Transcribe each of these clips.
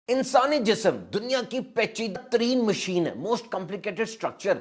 انسانی جسم دنیا کی پیچیدہ ترین مشین ہے، موسٹ کمپلیکیٹڈ سٹرکچر۔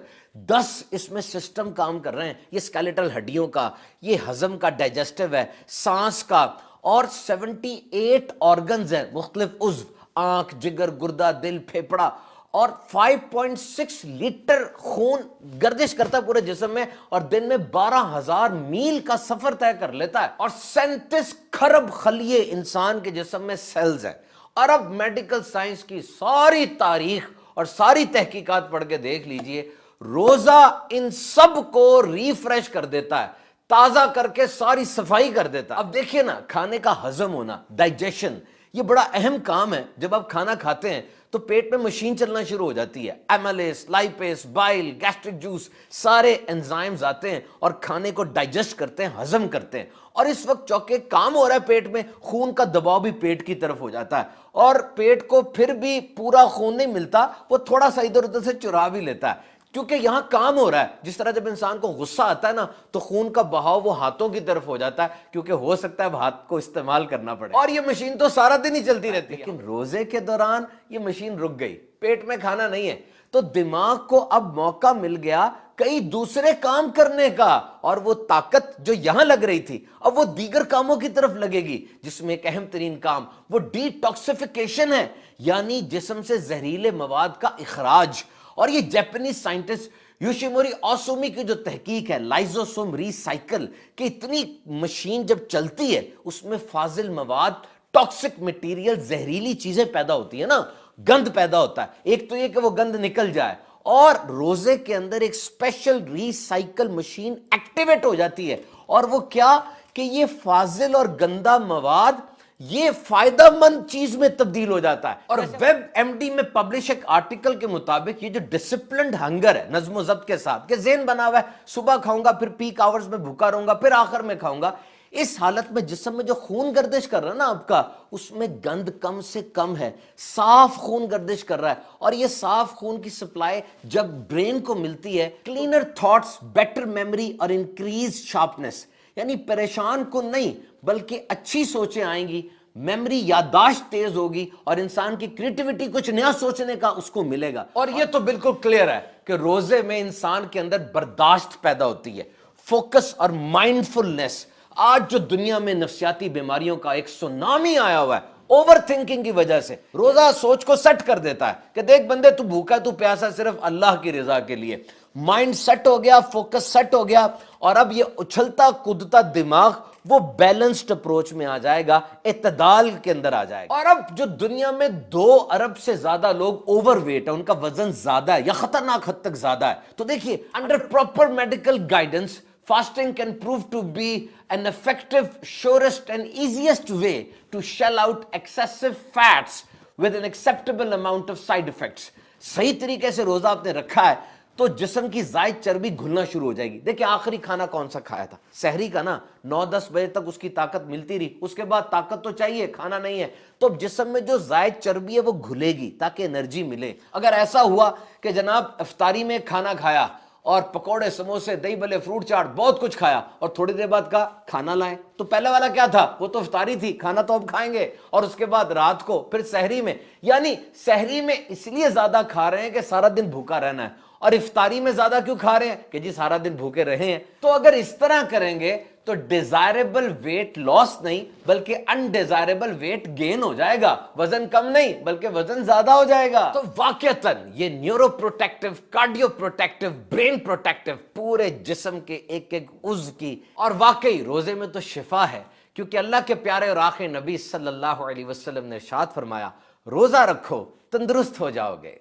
10 اس میں سسٹم کام کر رہے ہیں، یہ اسکیلیٹل ہڈیوں کا، یہ ہضم کا، ڈائجسٹو ہے، سانس کا، اور 78 آرگنز ہیں، مختلف عضو، آنکھ، جگر، گردہ، دل، پھیپڑا، اور 5.6 لیٹر خون گردش کرتا ہے پورے جسم میں، اور دن میں 12,000 میل کا سفر طے کر لیتا ہے، اور 37 کھرب خلیے انسان کے جسم میں سیلز ہیں۔ عرب میڈیکل سائنس کی ساری تاریخ اور ساری تحقیقات پڑھ کے دیکھ لیجئے، روزہ ان سب کو ریفریش کر دیتا ہے، تازہ کر کے ساری صفائی کر دیتا ہے۔ اب دیکھیے نا، کھانے کا ہضم ہونا، ڈائجیشن، یہ بڑا اہم کام ہے۔ جب آپ کھانا کھاتے ہیں تو پیٹ میں مشین چلنا شروع ہو جاتی ہے، ایملیس، لائپیس، بائل، گیسٹرک جوس، سارے انزائمز آتے ہیں اور کھانے کو ڈائجسٹ کرتے ہیں، ہضم کرتے ہیں، اور اس وقت چونکہ کام ہو رہا ہے پیٹ میں، خون کا دباؤ بھی پیٹ کی طرف ہو جاتا ہے، اور پیٹ کو پھر بھی پورا خون نہیں ملتا، وہ تھوڑا سا ادھر ادھر سے چرا بھی لیتا ہے، کیونکہ یہاں کام ہو رہا ہے۔ جس طرح جب انسان کو غصہ آتا ہے نا تو خون کا بہاؤ وہ ہاتھوں کی طرف ہو جاتا ہے، کیونکہ ہو سکتا ہے اب ہاتھ کو استعمال کرنا پڑے، اور یہ مشین تو سارا دن ہی چلتی رہتی ہے۔ لیکن روزے کے دوران یہ مشین رک گئی، پیٹ میں کھانا نہیں ہے، تو دماغ کو اب موقع مل گیا کئی دوسرے کام کرنے کا، اور وہ طاقت جو یہاں لگ رہی تھی اب وہ دیگر کاموں کی طرف لگے گی، جس میں ایک اہم ترین کام وہ ڈی ٹاکسیفیکیشن ہے، یعنی جسم سے زہریلے مواد کا اخراج۔ اور یہ جاپنیز سائنٹسٹ یوشیموری اوسومی کی جو تحقیق ہے، لائزوسوم ری سائیکل، کہ اتنی مشین جب چلتی ہے اس میں فاضل مواد، ٹاکسک مٹیریل، زہریلی چیزیں پیدا ہوتی ہیں نا، گند پیدا ہوتا ہے۔ ایک تو یہ کہ وہ گند نکل جائے، اور روزے کے اندر ایک اسپیشل ری سائیکل مشین ایکٹیویٹ ہو جاتی ہے، اور وہ کیا کہ یہ فاضل اور گندا مواد یہ فائدہ مند چیز میں تبدیل ہو جاتا ہے۔ اور ویب ایم ڈی میں پبلش ایک آرٹیکل کے مطابق یہ جو ڈسپلنڈ ہنگر ہے، نظم و ضبط کے ساتھ کہ ذہن بنا ہوا ہے صبح کھاؤں گا، پھر پیک آورز میں بھوکا رہوں گا، پھر آخر میں کھاؤں گا، اس حالت میں جسم میں جو خون گردش کر رہا ہے نا آپ کا، اس میں گند کم سے کم ہے، صاف خون گردش کر رہا ہے، اور یہ صاف خون کی سپلائی جب برین کو ملتی ہے، کلینر تھاٹس، بیٹر میموری اور انکریز شارپنس، یعنی پریشان کن نہیں بلکہ اچھی سوچیں آئیں گی، میموری، یادداشت تیز ہوگی، اور انسان کی کریٹیوٹی، کچھ نیا سوچنے کا اس کو ملے گا۔ اور یہ تو بالکل کلیئر ہے کہ روزے میں انسان کے اندر برداشت پیدا ہوتی ہے، فوکس اور مائنڈفلنس۔ آج جو دنیا میں نفسیاتی بیماریوں کا ایک سونامی آیا ہوا ہے، اوور تھنکنگ کی وجہ سے، روزہ سوچ کو سیٹ کر دیتا ہے کہ دیکھ بندے، تو بھوکا، تو پیاسا صرف اللہ کی رضا کے لیے۔ مائنڈ سیٹ ہو گیا، فوکس سیٹ ہو گیا، اور اب یہ اچھلتا کودتا دماغ وہ بیلنسڈ اپروچ میں آ جائے گا، اعتدال کے اندر آ جائے گا۔ اور اب جو دنیا میں 2 ارب سے زیادہ لوگ اوور ویٹ ہیں، ان کا وزن زیادہ ہے یا خطرناک حد تک زیادہ ہے، تو دیکھیے under proper medical guidance, fasting can prove to be an effective, surest and easiest way to shell out excessive fats with an acceptable amount of side effects۔ صحیح طریقے سے روزہ آپ نے رکھا ہے تو جسم کی زائد چربی گھلنا شروع ہو جائے گی۔ دیکھیں آخری کھانا کون سا کھایا تھا؟ سحری کا نا، 9-10 بجے تک اس کی طاقت ملتی رہی، اس کے بعد طاقت تو چاہیے، کھانا نہیں ہے، تو جسم میں جو زائد چربی ہے وہ گھلے گی تاکہ انرجی ملے۔ اگر ایسا ہوا کہ جناب افطاری میں کھانا کھایا اور پکوڑے، سموسے، دہی بلے، فروٹ چاٹ، بہت کچھ کھایا، اور تھوڑی دیر بعد کہا کھانا لائیں، تو پہلے والا کیا تھا؟ وہ تو افطاری تھی، کھانا تو اب کھائیں گے، اور اس کے بعد رات کو پھر سحری میں، یعنی سحری میں اس لیے زیادہ کھا رہے ہیں کہ سارا دن بھوکا رہنا ہے، اور افطاری میں زیادہ کیوں کھا رہے ہیں کہ جی سارا دن بھوکے رہے ہیں۔ تو اگر اس طرح کریں گے تو ڈیزائربل ویٹ لاس نہیں بلکہ انڈیزائربل ویٹ گین ہو جائے گا، وزن کم نہیں بلکہ وزن زیادہ ہو جائے گا۔ تو واقعتاً یہ neuro protective, cardio protective, brain protective, پورے جسم کے ایک ایک عضو کی، اور واقعی روزے میں تو شفا ہے، کیونکہ اللہ کے پیارے اور آخری نبی صلی اللہ علیہ وسلم نے ارشاد فرمایا، روزہ رکھو تندرست ہو جاؤ گے۔